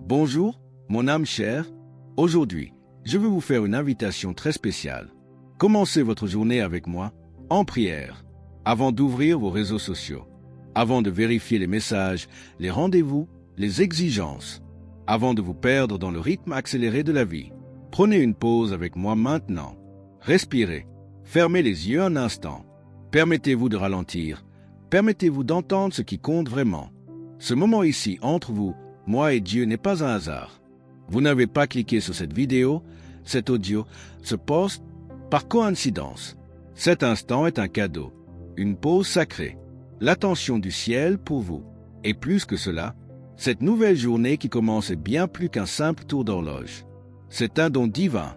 Bonjour, mon âme chère. Aujourd'hui, je veux vous faire une invitation très spéciale. Commencez votre journée avec moi, en prière, avant d'ouvrir vos réseaux sociaux, avant de vérifier les messages, les rendez-vous, les exigences, avant de vous perdre dans le rythme accéléré de la vie. Prenez une pause avec moi maintenant. Respirez, fermez les yeux un instant. Permettez-vous de ralentir. Permettez-vous d'entendre ce qui compte vraiment. Ce moment ici, entre vous, moi et Dieu, n'est pas un hasard. Vous n'avez pas cliqué sur cette vidéo, cet audio, ce post, par coïncidence. Cet instant est un cadeau, une pause sacrée, l'attention du ciel pour vous. Et plus que cela, cette nouvelle journée qui commence est bien plus qu'un simple tour d'horloge. C'est un don divin,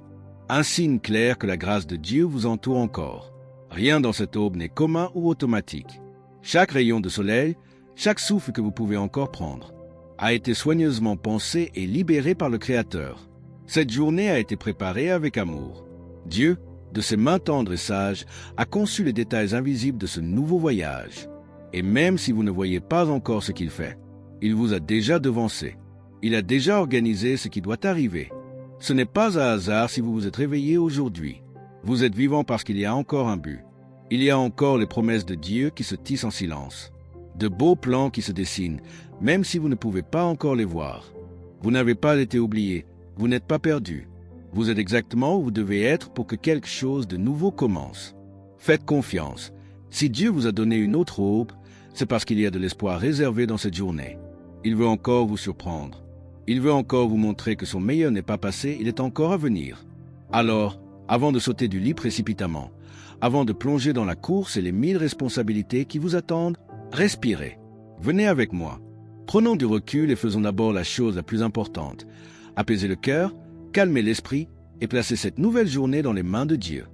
un signe clair que la grâce de Dieu vous entoure encore. Rien dans cette aube n'est commun ou automatique. Chaque rayon de soleil, chaque souffle que vous pouvez encore prendre, a été soigneusement pensé et libéré par le Créateur. Cette journée a été préparée avec amour. Dieu, de ses mains tendres et sages, a conçu les détails invisibles de ce nouveau voyage. Et même si vous ne voyez pas encore ce qu'il fait, il vous a déjà devancé. Il a déjà organisé ce qui doit arriver. Ce n'est pas un hasard si vous vous êtes réveillé aujourd'hui. Vous êtes vivant parce qu'il y a encore un but. Il y a encore les promesses de Dieu qui se tissent en silence. De beaux plans qui se dessinent, même si vous ne pouvez pas encore les voir. Vous n'avez pas été oublié, vous n'êtes pas perdu. Vous êtes exactement où vous devez être pour que quelque chose de nouveau commence. Faites confiance. Si Dieu vous a donné une autre aube, c'est parce qu'il y a de l'espoir réservé dans cette journée. Il veut encore vous surprendre. Il veut encore vous montrer que son meilleur n'est pas passé, il est encore à venir. Alors, avant de sauter du lit précipitamment, avant de plonger dans la course et les 1000 responsabilités qui vous attendent, respirez. Venez avec moi. Prenons du recul et faisons d'abord la chose la plus importante. Apaiser le cœur, calmer l'esprit et placer cette nouvelle journée dans les mains de Dieu.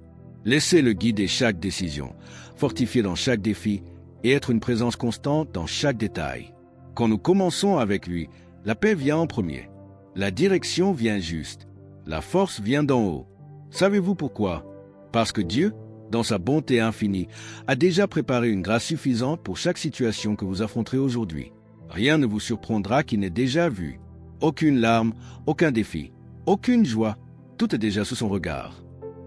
Laissez-le guider chaque décision, fortifier dans chaque défi et être une présence constante dans chaque détail. Quand nous commençons avec lui, la paix vient en premier. La direction vient juste. La force vient d'en haut. Savez-vous pourquoi? Parce que Dieu, dans sa bonté infinie, a déjà préparé une grâce suffisante pour chaque situation que vous affronterez aujourd'hui. Rien ne vous surprendra qu'il n'ait déjà vu. Aucune larme, aucun défi, aucune joie, tout est déjà sous son regard.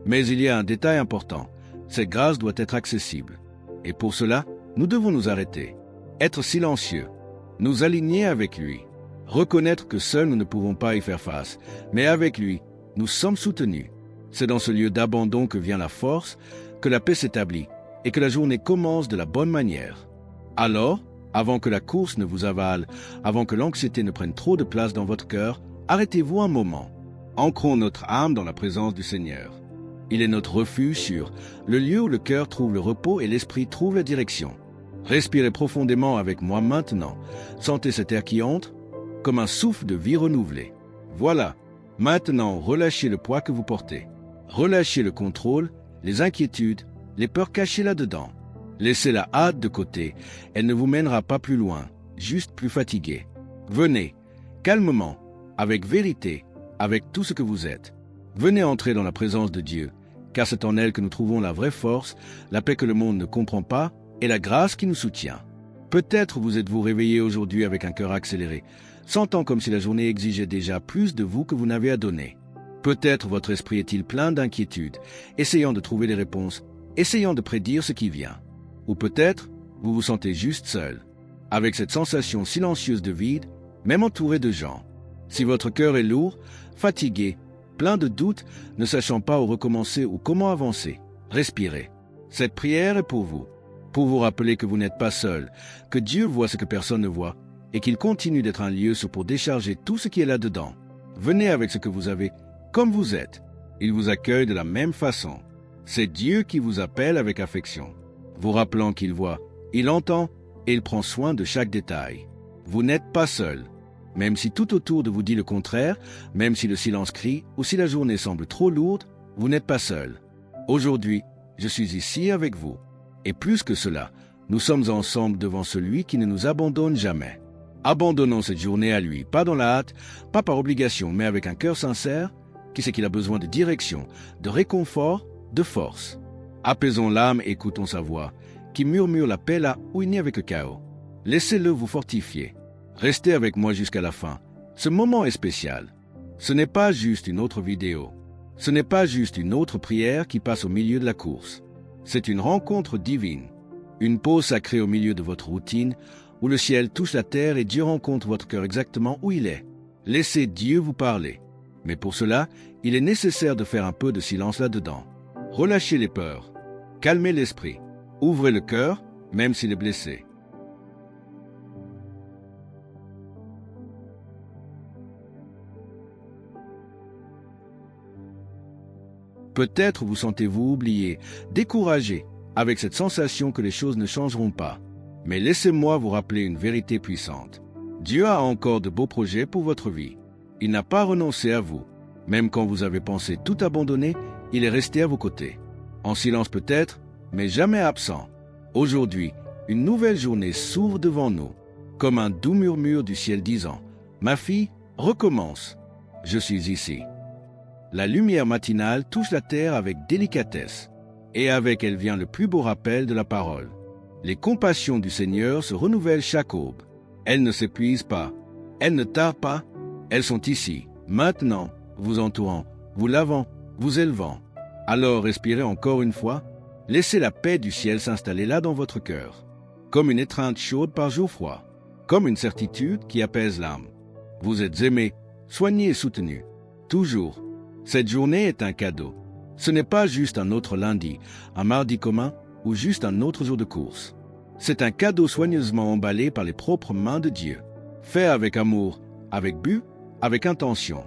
Mais il y a un détail important, cette grâce doit être accessible. Et pour cela, nous devons nous arrêter, être silencieux, nous aligner avec lui, reconnaître que seuls nous ne pouvons pas y faire face, mais avec lui, nous sommes soutenus. C'est dans ce lieu d'abandon que vient la force, que la paix s'établit et que la journée commence de la bonne manière. Alors, avant que la course ne vous avale, avant que l'anxiété ne prenne trop de place dans votre cœur, arrêtez-vous un moment. Ancrons notre âme dans la présence du Seigneur. Il est notre refuge sûr, le lieu où le cœur trouve le repos et l'esprit trouve la direction. Respirez profondément avec moi maintenant. Sentez cet air qui entre, comme un souffle de vie renouvelée. Voilà, maintenant relâchez le poids que vous portez. Relâchez le contrôle, les inquiétudes, les peurs cachées là-dedans. Laissez la hâte de côté, elle ne vous mènera pas plus loin, juste plus fatigué. Venez, calmement, avec vérité, avec tout ce que vous êtes. Venez entrer dans la présence de Dieu, car c'est en elle que nous trouvons la vraie force, la paix que le monde ne comprend pas et la grâce qui nous soutient. Peut-être vous êtes-vous réveillé aujourd'hui avec un cœur accéléré, sentant comme si la journée exigeait déjà plus de vous que vous n'avez à donner. Peut-être votre esprit est-il plein d'inquiétudes, essayant de trouver des réponses, essayant de prédire ce qui vient. Ou peut-être vous vous sentez juste seul, avec cette sensation silencieuse de vide, même entouré de gens. Si votre cœur est lourd, fatigué, plein de doutes, ne sachant pas où recommencer ou comment avancer, respirez. Cette prière est pour vous rappeler que vous n'êtes pas seul, que Dieu voit ce que personne ne voit, et qu'il continue d'être un lieu pour décharger tout ce qui est là-dedans. Venez avec ce que vous avez, comme vous êtes. Il vous accueille de la même façon. C'est Dieu qui vous appelle avec affection, vous rappelant qu'il voit, il entend et il prend soin de chaque détail. Vous n'êtes pas seul. Même si tout autour de vous dit le contraire, même si le silence crie ou si la journée semble trop lourde, vous n'êtes pas seul. Aujourd'hui, je suis ici avec vous. Et plus que cela, nous sommes ensemble devant celui qui ne nous abandonne jamais. Abandonnons cette journée à lui, pas dans la hâte, pas par obligation, mais avec un cœur sincère, qui sait qu'il a besoin de direction, de réconfort, de force. Apaisons l'âme et écoutons sa voix, qui murmure la paix là où il n'y avait que chaos. Laissez-le vous fortifier. Restez avec moi jusqu'à la fin, Ce moment est spécial. Ce n'est pas juste une autre vidéo. Ce n'est pas juste une autre prière qui passe au milieu de la course. C'est une rencontre divine. Une pause sacrée au milieu de votre routine, où le ciel touche la terre et Dieu rencontre votre cœur exactement où il est. Laissez Dieu vous parler. Mais pour cela, il est nécessaire de faire un peu de silence là-dedans. Relâchez les peurs. Calmez l'esprit. Ouvrez le cœur, même s'il est blessé. Peut-être vous sentez-vous oublié, découragé, avec cette sensation que les choses ne changeront pas. Mais laissez-moi vous rappeler une vérité puissante. Dieu a encore de beaux projets pour votre vie. Il n'a pas renoncé à vous. Même quand vous avez pensé tout abandonner, il est resté à vos côtés. En silence peut-être, mais jamais absent. Aujourd'hui, une nouvelle journée s'ouvre devant nous, comme un doux murmure du ciel disant « Ma fille, recommence. Je suis ici. » La lumière matinale touche la terre avec délicatesse, et avec elle vient le plus beau rappel de la parole. Les compassions du Seigneur se renouvellent chaque aube. Elles ne s'épuisent pas, elles ne tardent pas, elles sont ici, maintenant, vous entourant, vous lavant, vous élevant. Alors respirez encore une fois, laissez la paix du ciel s'installer là dans votre cœur, comme une étreinte chaude par jour froid, comme une certitude qui apaise l'âme. Vous êtes aimé, soigné et soutenu, toujours. Cette journée est un cadeau. Ce n'est pas juste un autre lundi, un mardi commun ou juste un autre jour de course. C'est un cadeau soigneusement emballé par les propres mains de Dieu, fait avec amour, avec but, avec intention.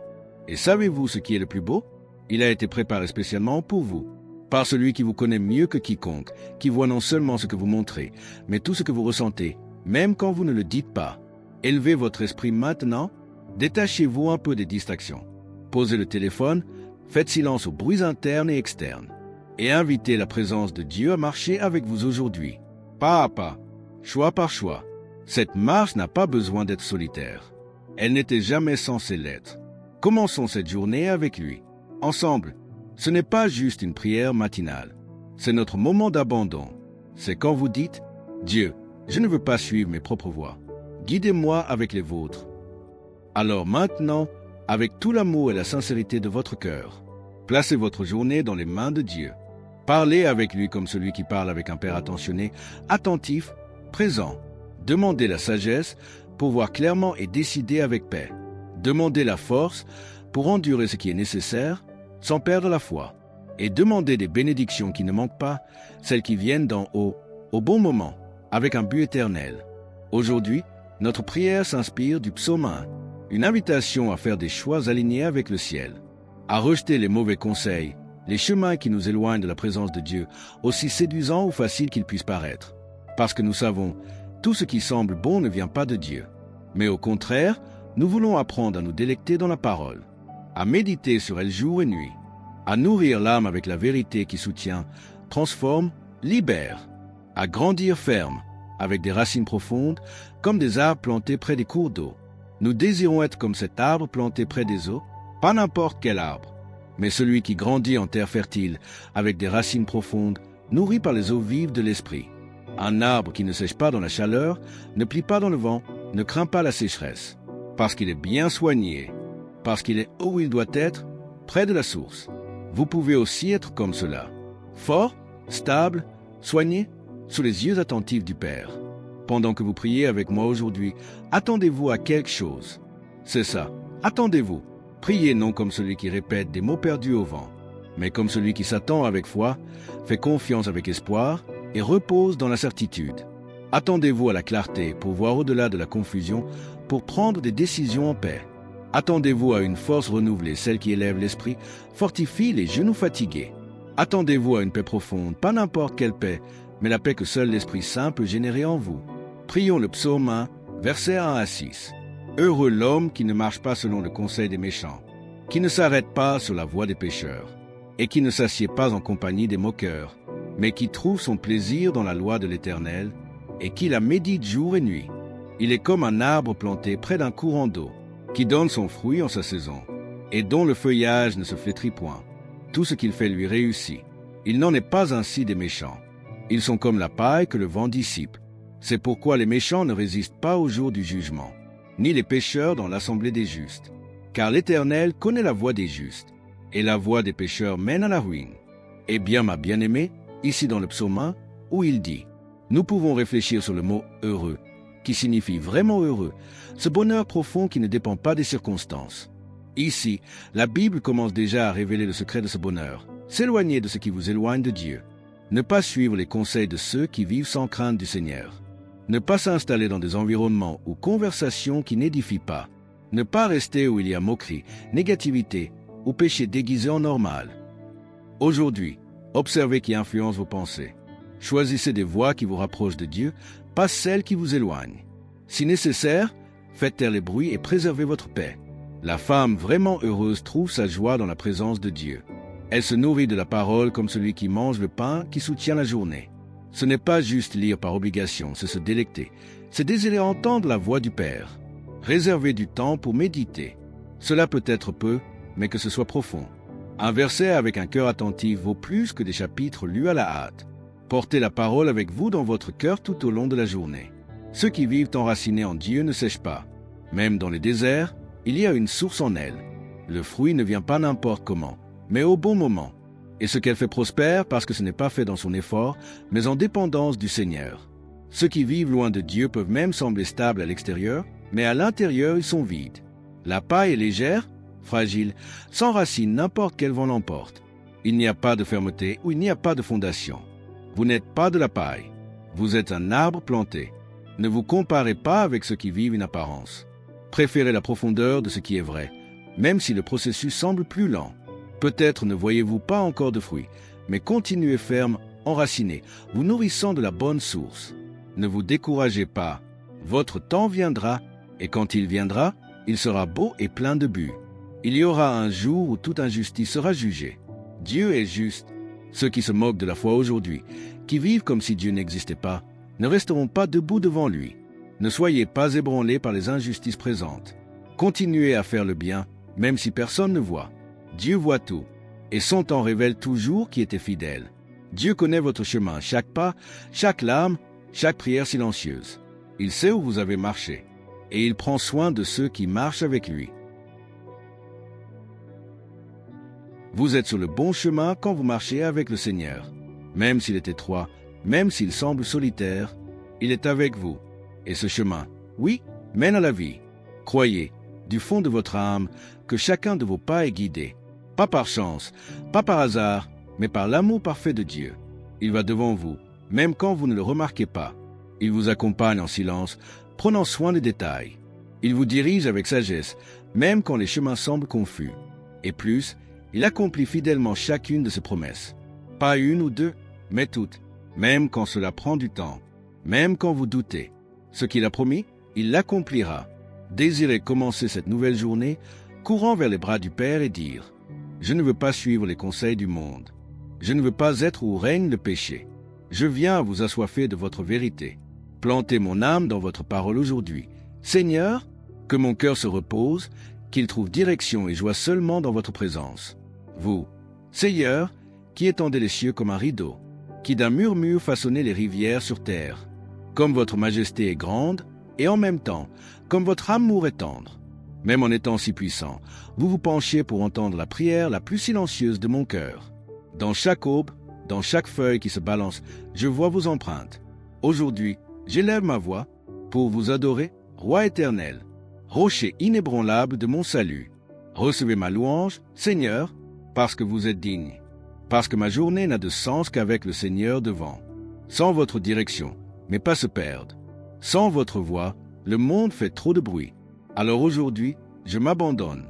Et savez-vous ce qui est le plus beau? Il a été préparé spécialement pour vous, par celui qui vous connaît mieux que quiconque, qui voit non seulement ce que vous montrez, mais tout ce que vous ressentez, même quand vous ne le dites pas. Élevez votre esprit maintenant, détachez-vous un peu des distractions. Posez le téléphone, faites silence aux bruits internes et externes, et invitez la présence de Dieu à marcher avec vous aujourd'hui, pas à pas, choix par choix. Cette marche n'a pas besoin d'être solitaire. Elle n'était jamais censée l'être. Commençons cette journée avec lui, ensemble. Ce n'est pas juste une prière matinale, c'est notre moment d'abandon. C'est quand vous dites « Dieu, je ne veux pas suivre mes propres voies. Guidez-moi avec les vôtres. » Alors maintenant, avec tout l'amour et la sincérité de votre cœur, placez votre journée dans les mains de Dieu. Parlez avec lui comme celui qui parle avec un père attentionné, attentif, présent. Demandez la sagesse pour voir clairement et décider avec paix. Demandez la force pour endurer ce qui est nécessaire sans perdre la foi. Et demandez des bénédictions qui ne manquent pas, celles qui viennent d'en haut, au bon moment, avec un but éternel. Aujourd'hui, notre prière s'inspire du psaume 1. Une invitation à faire des choix alignés avec le ciel, à rejeter les mauvais conseils, les chemins qui nous éloignent de la présence de Dieu, aussi séduisants ou faciles qu'ils puissent paraître. Parce que nous savons, tout ce qui semble bon ne vient pas de Dieu. Mais au contraire, nous voulons apprendre à nous délecter dans la parole, à méditer sur elle jour et nuit, à nourrir l'âme avec la vérité qui soutient, transforme, libère, à grandir ferme, avec des racines profondes, comme des arbres plantés près des cours d'eau. Nous désirons être comme cet arbre planté près des eaux, pas n'importe quel arbre, mais celui qui grandit en terre fertile, avec des racines profondes, nourri par les eaux vives de l'esprit. Un arbre qui ne sèche pas dans la chaleur, ne plie pas dans le vent, ne craint pas la sécheresse, parce qu'il est bien soigné, parce qu'il est où il doit être, près de la source. Vous pouvez aussi être comme cela, fort, stable, soigné, sous les yeux attentifs du Père. Pendant que vous priez avec moi aujourd'hui, attendez-vous à quelque chose. C'est ça, attendez-vous. Priez non comme celui qui répète des mots perdus au vent, mais comme celui qui s'attend avec foi, fait confiance avec espoir et repose dans la certitude. Attendez-vous à la clarté pour voir au-delà de la confusion, pour prendre des décisions en paix. Attendez-vous à une force renouvelée, celle qui élève l'esprit, fortifie les genoux fatigués. Attendez-vous à une paix profonde, pas n'importe quelle paix, mais la paix que seul l'Esprit Saint peut générer en vous. Prions le psaume 1, versets 1 à 6. Heureux l'homme qui ne marche pas selon le conseil des méchants, qui ne s'arrête pas sur la voie des pécheurs, et qui ne s'assied pas en compagnie des moqueurs, mais qui trouve son plaisir dans la loi de l'Éternel, et qui la médite jour et nuit. Il est comme un arbre planté près d'un courant d'eau, qui donne son fruit en sa saison, et dont le feuillage ne se flétrit point. Tout ce qu'il fait lui réussit. Il n'en est pas ainsi des méchants. Ils sont comme la paille que le vent dissipe. C'est pourquoi les méchants ne résistent pas au jour du jugement. ni les pécheurs dans l'assemblée des justes. Car l'Éternel connaît la voie des justes, et la voie des pécheurs mène à la ruine. Eh bien, ma bien-aimée, ici dans le psaume 1, où il dit « Nous pouvons réfléchir sur le mot « heureux », qui signifie vraiment heureux, ce bonheur profond qui ne dépend pas des circonstances. Ici, la Bible commence déjà à révéler le secret de ce bonheur. S'éloigner de ce qui vous éloigne de Dieu. Ne pas suivre les conseils de ceux qui vivent sans crainte du Seigneur. Ne pas s'installer dans des environnements ou conversations qui n'édifient pas. Ne pas rester où il y a moquerie, négativité ou péché déguisé en normal. Aujourd'hui, observez qui influence vos pensées. Choisissez des voies qui vous rapprochent de Dieu, pas celles qui vous éloignent. Si nécessaire, faites taire les bruits et préservez votre paix. La femme vraiment heureuse trouve sa joie dans la présence de Dieu. Elle se nourrit de la parole comme celui qui mange le pain qui soutient la journée. Ce n'est pas juste lire par obligation, c'est se délecter. C'est désirer entendre la voix du Père. Réservez du temps pour méditer. Cela peut être peu, mais que ce soit profond. Un verset avec un cœur attentif vaut plus que des chapitres lus à la hâte. Portez la parole avec vous dans votre cœur tout au long de la journée. Ceux qui vivent enracinés en Dieu ne sèchent pas. Même dans les déserts, il y a une source en elle. Le fruit ne vient pas n'importe comment, mais au bon moment. Et ce qu'elle fait prospère parce que ce n'est pas fait dans son effort, mais en dépendance du Seigneur. Ceux qui vivent loin de Dieu peuvent même sembler stables à l'extérieur, mais à l'intérieur ils sont vides. La paille est légère, fragile, sans racines, n'importe quel vent l'emporte. Il n'y a pas de fermeté ou il n'y a pas de fondation. Vous n'êtes pas de la paille. Vous êtes un arbre planté. Ne vous comparez pas avec ceux qui vivent une apparence. Préférez la profondeur de ce qui est vrai, même si le processus semble plus lent. Peut-être ne voyez-vous pas encore de fruits, mais continuez ferme, enraciné, vous nourrissant de la bonne source. Ne vous découragez pas. Votre temps viendra, et quand il viendra, il sera beau et plein de buts. Il y aura un jour où toute injustice sera jugée. Dieu est juste. Ceux qui se moquent de la foi aujourd'hui, qui vivent comme si Dieu n'existait pas, ne resteront pas debout devant lui. Ne soyez pas ébranlés par les injustices présentes. Continuez à faire le bien, même si personne ne voit. Dieu voit tout, et son temps révèle toujours qui était fidèle. Dieu connaît votre chemin, chaque pas, chaque larme, chaque prière silencieuse. Il sait où vous avez marché, et il prend soin de ceux qui marchent avec lui. Vous êtes sur le bon chemin quand vous marchez avec le Seigneur. Même s'il est étroit, même s'il semble solitaire, il est avec vous. Et ce chemin, oui, mène à la vie. Croyez, du fond de votre âme, que chacun de vos pas est guidé. Pas par chance, pas par hasard, mais par l'amour parfait de Dieu. Il va devant vous, même quand vous ne le remarquez pas. Il vous accompagne en silence, prenant soin des détails. Il vous dirige avec sagesse, même quand les chemins semblent confus. Et plus, il accomplit fidèlement chacune de ses promesses. Pas une ou deux, mais toutes, même quand cela prend du temps, même quand vous doutez. Ce qu'il a promis, il l'accomplira. Désirez commencer cette nouvelle journée, courant vers les bras du Père et dire « Je ne veux pas suivre les conseils du monde. Je ne veux pas être où règne le péché. Je viens à vous assoiffer de votre vérité. Plantez mon âme dans votre parole aujourd'hui. Seigneur, que mon cœur se repose, qu'il trouve direction et joie seulement dans votre présence. Vous, Seigneur, qui étendez les cieux comme un rideau, qui d'un murmure façonnez les rivières sur terre. Comme votre majesté est grande, et en même temps, comme votre amour est tendre. Même en étant si puissant, vous vous penchez pour entendre la prière la plus silencieuse de mon cœur. Dans chaque aube, dans chaque feuille qui se balance, je vois vos empreintes. Aujourd'hui, j'élève ma voix pour vous adorer, Roi éternel, rocher inébranlable de mon salut. Recevez ma louange, Seigneur, parce que vous êtes digne, parce que ma journée n'a de sens qu'avec le Seigneur devant. Sans votre direction, mais pas se perdre. Sans votre voix, le monde fait trop de bruit. Alors aujourd'hui, je m'abandonne,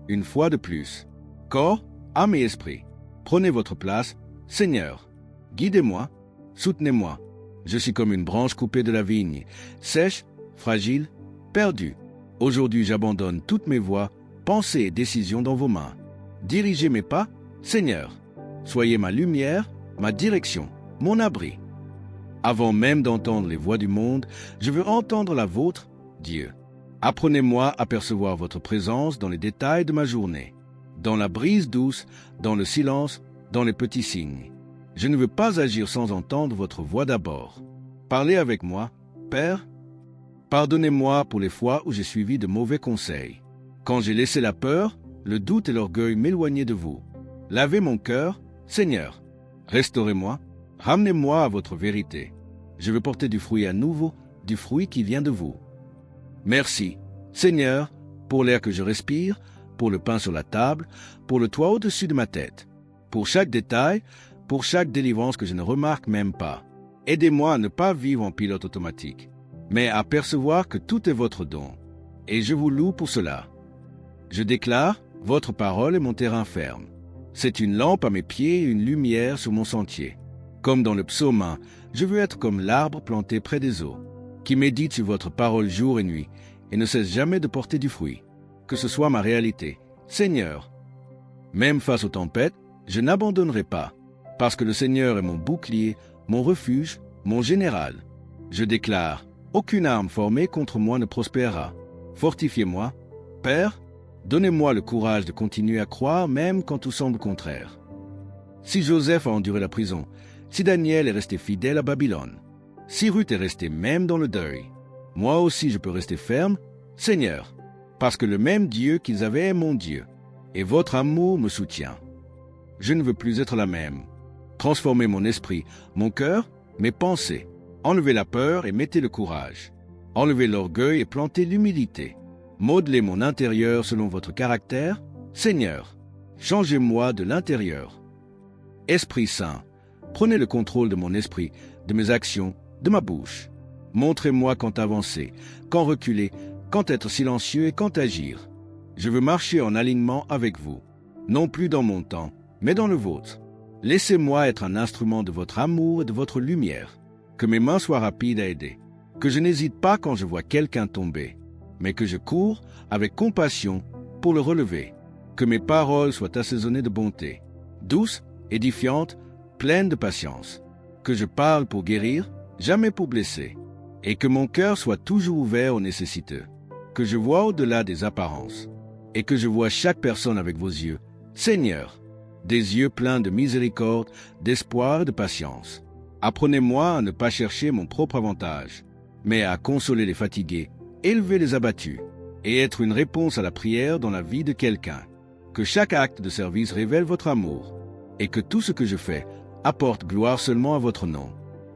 une fois de plus. Corps, âme et esprit, prenez votre place, Seigneur. Guidez-moi, soutenez-moi. Je suis comme une branche coupée de la vigne, sèche, fragile, perdue. Aujourd'hui, j'abandonne toutes mes voies, pensées et décisions dans vos mains. Dirigez mes pas, Seigneur. Soyez ma lumière, ma direction, mon abri. Avant même d'entendre les voix du monde, je veux entendre la vôtre, Dieu. Apprenez-moi à percevoir votre présence dans les détails de ma journée, dans la brise douce, dans le silence, dans les petits signes. Je ne veux pas agir sans entendre votre voix d'abord. Parlez avec moi, Père, Pardonnez-moi pour les fois où j'ai suivi de mauvais conseils. Quand j'ai laissé la peur, le doute et l'orgueil m'éloigner de vous. Lavez mon cœur, Seigneur. Restaurez-moi, ramenez-moi à votre vérité. Je veux porter du fruit à nouveau, du fruit qui vient de vous. Merci, Seigneur, pour l'air que je respire, pour le pain sur la table, pour le toit au-dessus de ma tête, pour chaque détail, pour chaque délivrance que je ne remarque même pas. Aidez-moi à ne pas vivre en pilote automatique, mais à percevoir que tout est votre don, et je vous loue pour cela. Je déclare, votre parole est mon terrain ferme. C'est une lampe à mes pieds et une lumière sur mon sentier. Comme dans le psaume 1, je veux être comme l'arbre planté près des eaux, qui médite sur votre parole jour et nuit, et ne cesse jamais de porter du fruit. Que ce soit ma réalité. Seigneur, même face aux tempêtes, je n'abandonnerai pas, parce que le Seigneur est mon bouclier, mon refuge, mon général. Je déclare, aucune arme formée contre moi ne prospérera. Fortifiez-moi, Père, donnez-moi le courage de continuer à croire même quand tout semble contraire. Si Joseph a enduré la prison, si Daniel est resté fidèle à Babylone, si Ruth est restée même dans le deuil, moi aussi je peux rester ferme, Seigneur, parce que le même Dieu qu'ils avaient est mon Dieu, et votre amour me soutient. Je ne veux plus être la même. Transformez mon esprit, mon cœur, mes pensées. Enlevez la peur et mettez le courage. Enlevez l'orgueil et plantez l'humilité. Modelez mon intérieur selon votre caractère. Seigneur, changez-moi de l'intérieur. Esprit Saint, prenez le contrôle de mon esprit, de mes actions, de ma bouche. Montrez-moi quand avancer, quand reculer, quand être silencieux et quand agir. Je veux marcher en alignement avec vous, non plus dans mon temps, mais dans le vôtre. Laissez-moi être un instrument de votre amour et de votre lumière. Que mes mains soient rapides à aider. Que je n'hésite pas quand je vois quelqu'un tomber, mais que je cours avec compassion pour le relever. Que mes paroles soient assaisonnées de bonté, douces, édifiantes, pleines de patience. Que je parle pour guérir, jamais pour blesser. Et que mon cœur soit toujours ouvert aux nécessiteux. Que je vois au-delà des apparences. Et que je vois chaque personne avec vos yeux. Seigneur, des yeux pleins de miséricorde, d'espoir et de patience. Apprenez-moi à ne pas chercher mon propre avantage, mais à consoler les fatigués, élever les abattus, et être une réponse à la prière dans la vie de quelqu'un. Que chaque acte de service révèle votre amour, et que tout ce que je fais apporte gloire seulement à votre nom.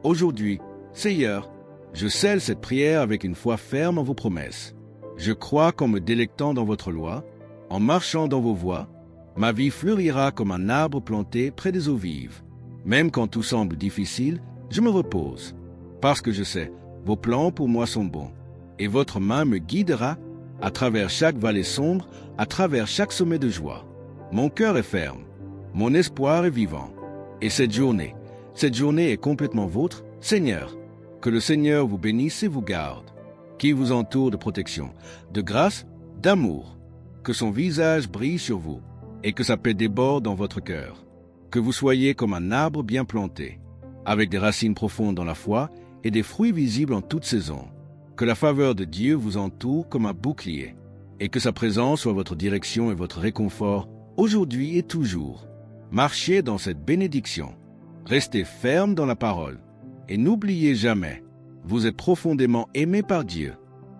Aujourd'hui, Seigneur, je scelle cette prière avec une foi ferme en vos promesses. Je crois qu'en me délectant dans votre loi, en marchant dans vos voies, ma vie fleurira comme un arbre planté près des eaux vives. Même quand tout semble difficile, je me repose, parce que je sais, vos plans pour moi sont bons, et votre main me guidera à travers chaque vallée sombre, à travers chaque sommet de joie. Mon cœur est ferme, mon espoir est vivant, et cette journée est complètement vôtre, Seigneur. Que le Seigneur vous bénisse et vous garde, qu'il vous entoure de protection, de grâce, d'amour, que son visage brille sur vous, et que sa paix déborde dans votre cœur. Que vous soyez comme un arbre bien planté, avec des racines profondes dans la foi et des fruits visibles en toute saison. Que la faveur de Dieu vous entoure comme un bouclier, et que sa présence soit votre direction et votre réconfort aujourd'hui et toujours. Marchez dans cette bénédiction. Restez ferme dans la parole, et n'oubliez jamais, vous êtes profondément aimé par Dieu.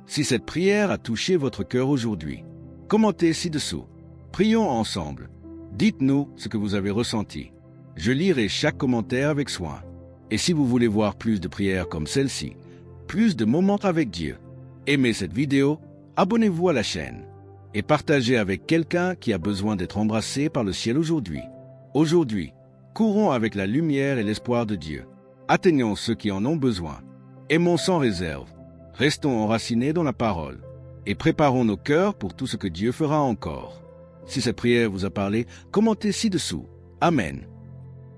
Si cette prière a touché votre cœur aujourd'hui, commentez ci-dessous. Prions ensemble. Dites-nous ce que vous avez ressenti. Je lirai chaque commentaire avec soin. Et si vous voulez voir plus de prières comme celle-ci, plus de moments avec Dieu, aimez cette vidéo, abonnez-vous à la chaîne et partagez avec quelqu'un qui a besoin d'être embrassé par le ciel aujourd'hui. Aujourd'hui, courons avec la lumière et l'espoir de Dieu. Atteignons ceux qui en ont besoin. Aimons sans réserve. Restons enracinés dans la parole et préparons nos cœurs pour tout ce que Dieu fera encore. Si cette prière vous a parlé, commentez ci-dessous. Amen.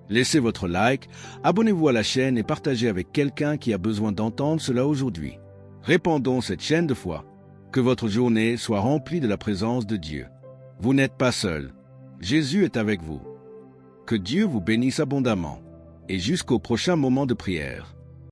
Laissez votre like, abonnez-vous à la chaîne et partagez avec quelqu'un qui a besoin d'entendre cela aujourd'hui. Répandons cette chaîne de foi. Que votre journée soit remplie de la présence de Dieu. Vous n'êtes pas seul. Jésus est avec vous. Que Dieu vous bénisse abondamment et jusqu'au prochain moment de prière.